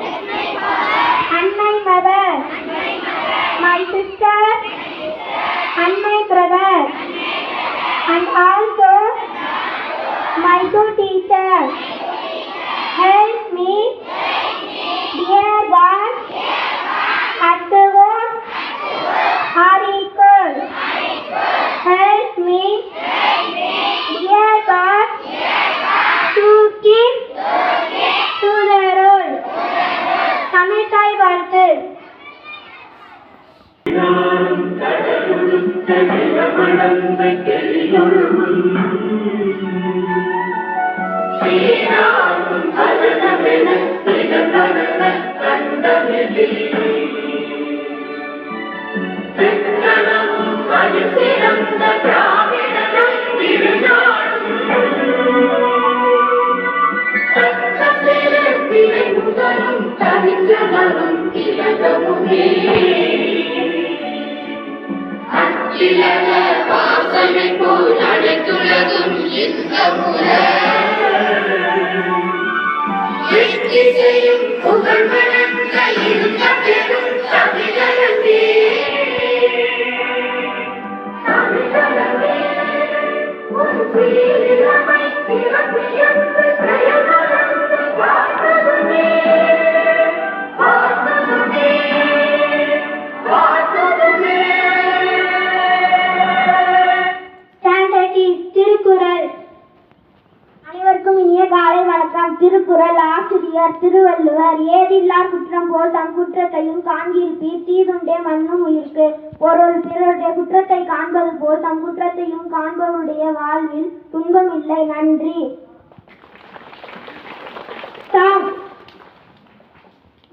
and my mother, my sister, and my brother, and also my two teachers. Help me, dear God, active are equal. Help me, dear God, to keep to the rule. தமிழ்தாய் வாழ்த்து. வாசனை போல் அனைத்துலகும் இந்த முறை வெற்றி செய்யும் புகழ் மணந்த இருந்த பெரும் தமிழகமே ஒரு சீரமை சிறப்பியந்து செயல்படுந்து பார்த்ததுமே திருக்குறள். அனைவருக்கும் இனிய காலை வணக்கம். திருக்குறள் ஆசிரியர் திருவள்ளுவர். ஏதில்லா குற்றம் போல் தம் குற்றத்தையும் காண்கிருப்பீர், தீதுண்டே மண்ணும் உயிர்க்கு. பொருள், பிறருடைய குற்றத்தை காண்பது போல் தம் குற்றத்தையும் காண்பவருடைய வாழ்வில் துன்பம் இல்லை. நன்றி.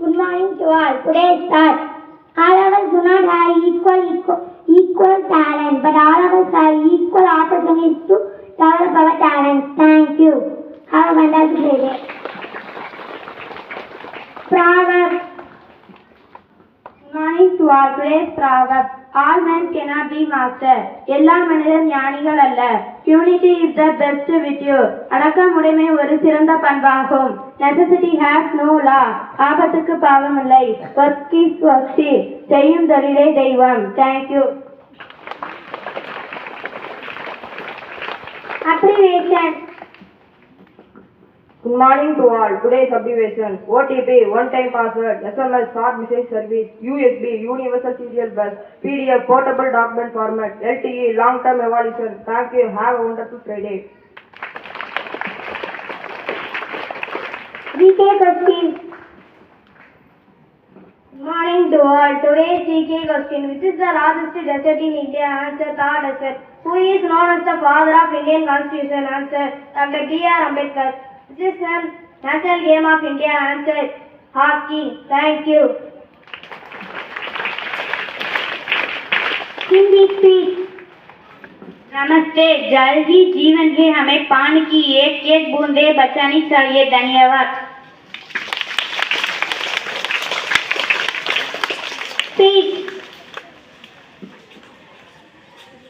Good morning to all. Today's thought. All of us do not have equal talent, but all of us have equal opportunities to develop our talents. Thank you. Have a wonderful day. Proverb. Good morning to all. Today's proverb. All men cannot be master. எல்லா மனிதர் ஞானிகள் அல்ல. Unity is the best virtue. அடக்கமுடைமை ஒரு சிறந்த பண்பாகும். Necessity has no law. ஆபத்துக்கு பாவம் இல்லை. Work is worship. செய்யும் தொழிலே தெய்வம். Thank you. Abbreviation. Good morning to all. Today's abbreviation: OTP, one-time password; SMS, short message service; USB, universal serial bus; PDF, portable document format; LTE, long-term evolution. Thank you. Have a wonderful Friday. GK question. Good morning to all. Today's GK question: which is the largest desert in India? Answer: Thar Desert. Who is known as the father of Indian Constitution? Answer: Dr. B.R. Ambedkar. Which is the national game of India? Answer: hockey. Thank you. Hindi speech. नमस्ते. जल ही जीवन है, हमें पानी की एक एक बूंदे बचानी चाहिए. धन्यवाद. Speech.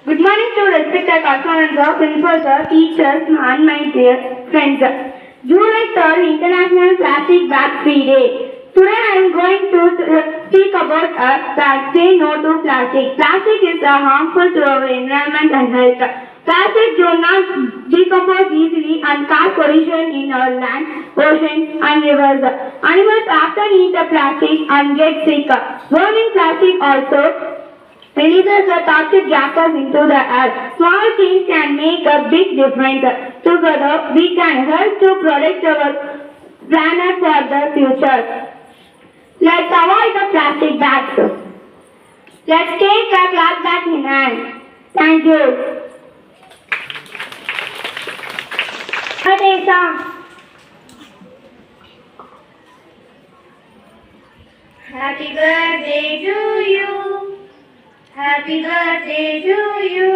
Good morning to respected correspondents, principals, teachers, and my dear friends. July 3rd, International Plastic Bag Free Day. Today I am going to speak about say no to plastic. Plastic is harmful to our environment and health. Plastic do not decompose easily and cause pollution in our land, oceans and rivers. Animals often eat the plastic and get sick. Burning plastic also releases the toxic gases into the air. Small things can make a big difference. Together, we can help to protect our planet for the future. Let's avoid the plastic bags. Let's take a cloth bag in hand. Thank you. Birthday song. Happy birthday to you. Happy birthday to you.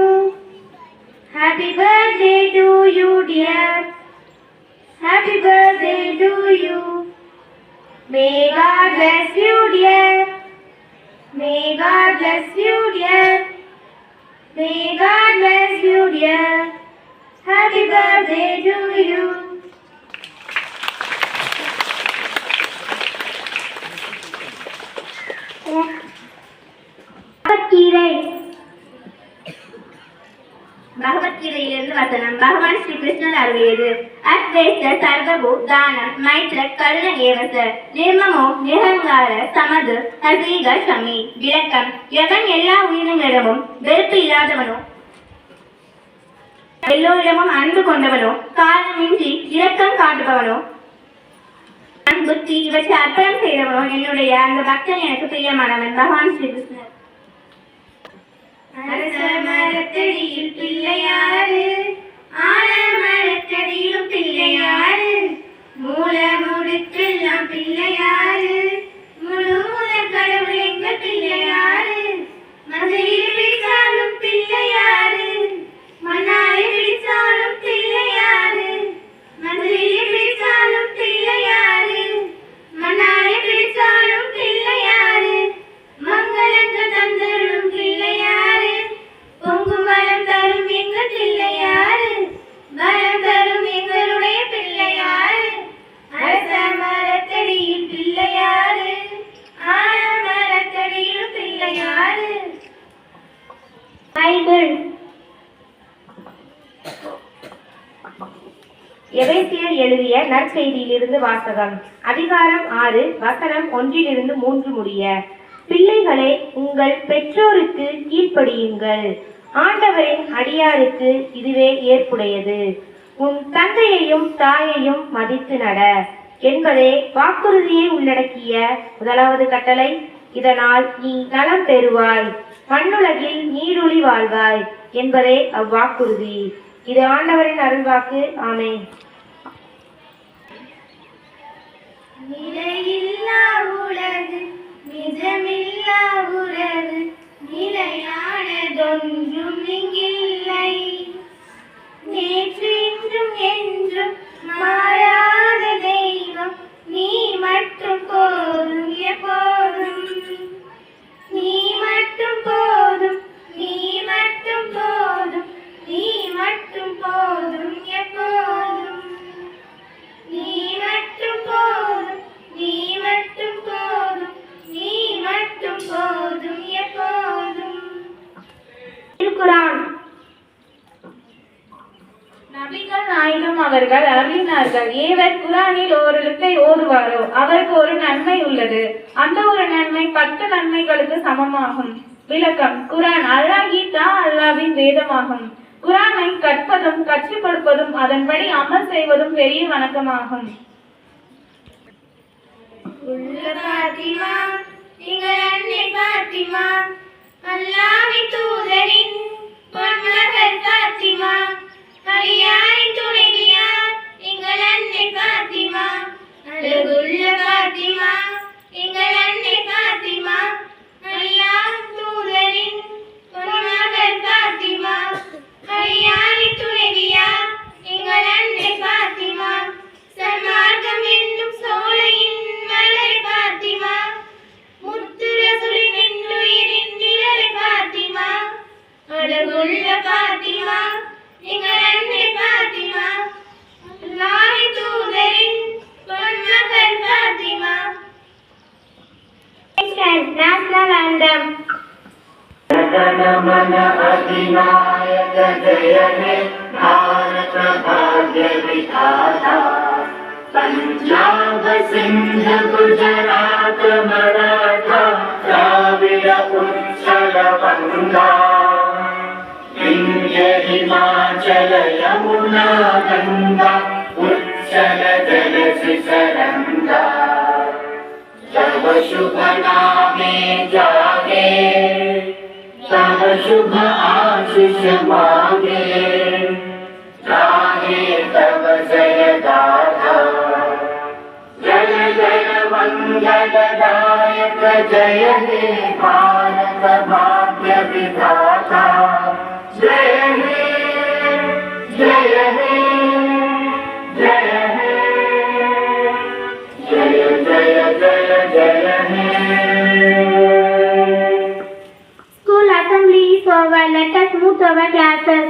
Happy birthday to you, dear. Happy birthday to you. May God bless you, dear. May God bless you, dear. May God bless you, dear. Happy birthday to you. வசனம் பகவான் ஸ்ரீ கிருஷ்ணர் அருளியது. அத்வேஷ்ட சர்வபூ தானம் மைத்ர கருண ஏவச நிர்மமோ நிரங்கார சமது ஹசீக சமி. விளக்கம்: எவன் எல்லா உயிரினங்களிடமும் வெறுப்பு இல்லாதவனோ, எல்லோரிடமும் அன்பு கொண்டவனோ, காரணமின்றி இரக்கம் காட்டுபவனோ, புத்தி இவற்றை அர்ப்பணம் செய்தவனோ என்னுடைய அந்த பக்தன் எனக்கு பிரியமானவன். பகவான் ஸ்ரீ கிருஷ்ணர். அரச மரத்தடியில் பிள்ளையாறு, ஆல மரத்தடியிலும் பிள்ளையாறு, மூல முடுக்கெல்லாம் பிள்ளையாறு, முழு முதற் கடவுள் எங்கள் பிள்ளையாறு, மகளிர் பிடிச்சாலும் பிள்ளையாறு, மண்ணாரை பிடிச்சாலும் பிள்ளையாறு, மகளிர் பிடிச்சாலும் பிள்ளையாறு, மண்ணாரை பிடிச்சாலும் பிள்ளையாறு, மங்களங்கள் தந்தரும் பிள்ளையாறு, பொங்கும் வளம் தரும் எங்கள் பிள்ளையாறு, வளம் தரும் எங்களுடைய பிள்ளையாறு, அரச மரத்தடியில் பிள்ளையாறு, ஆல மரத்தடியில் பிள்ளையாறு. பைபிள். எபேசியர் எழுதிய நற்செய்தியிலிருந்து வாசகம். அதிகாரம் 6 வசனம் 1-3 முடிய. பிள்ளைகளே, உங்கள் பெற்றோருக்கு கீழ்ப்படியுங்கள், ஆண்டவரின் அடியாருக்கு இதுவே ஏற்புடையது. உன் தந்தையையும் தாயையும் மதித்து நட என்பதே வாக்குறுதியை உள்ளடக்கிய முதலாவது கட்டளை. இதனால் நீ நலம் பெறுவாய், மண்ணுலகில் நீடூழி வாழ்வாய் என்பதே அவ்வாக்குறுதி. இது ஆண்டவரின் அருள்வாக்கு. ஆமென். நிலையில்லா உலகு, நிஜமில்லா உறவு, நிலையானதொன்றும் இங்கில்லை. நேற்று இன்றும் என்றும் மாறாத தெய்வம் நீ மட்டும் போதும் எப்போதும். நீ மட்டும் போதும், நீ மட்டும் போதும், நீ மட்டும் போதும் எப்போதும். நீ மட்டும் போதும், நீ மட்டும் போதும், நீ மட்டும் போதும் எப்போதும். திருக்குரான். நபிகள் நாயகம் அவர்கள் அருளினார்கள், ஏவர் குரானில் ஓரெழுத்தை ஓதுவாரோ அவருக்கு ஒரு நன்மை உள்ளது, அந்த ஒரு நன்மை 10 நன்மைகளுக்கு சமமாகும். விளக்கம்: குரான் அல்லாஹ் கீதா, அல்லாஹ்வின் வேதமாகும். குரானை கற்பதும் கற்றுக் கொடுப்பதும் அதன்படி அமல் செய்வதும் பெரிய வணக்கமாகும். உள்ள பாத்திமா, எங்கள் அன்னை பாத்திமா, அல்லாஹ்வின் தூதரின் பொன்மகள் பாத்திமா, அலியாரின் துணைவியார் எங்கள் அன்னை பாத்திமா, அழகுள்ள பாத்திமா, எங்கள் அன்னை பாத்திமா, அல்லாஹ்வின் தூதரின் பொன்மகள் பாத்திமா, அலியாரின் துணைவியார் எங்கள் அன்னை பாத்திமா, சன்மார்க்கம் என்னும் சோலையின் மலர் பாத்திமா, முத்து ரசூலின் இன்னுயிரின் நிழல் பாத்திமா, அழகுள்ள பாத்திமா, எங்கள் அன்னை பாத்திமா, அல்லாஹ்வின் தூதரின் பொன்மகள் பாத்திமா. National anthem. जनगण अधिनायक जय हे भारत भाग्य विधाता, पंजाब सिंध गुजरात मराठा द्राविड उत्कल बंगा, विंध्य हिमाचल यमुना गंगा उच्चल जलधि तरंगा, तब शुभ नामे जागे, तब शुभ आशीष मांगे, गाहे तब जय गाथा, जय जय मंगलदायक जय हे भारत भाग्य विधाता, जय हे जय हे जय हे जय जय जय जय हे. School assembly is over. Let us move to our classes.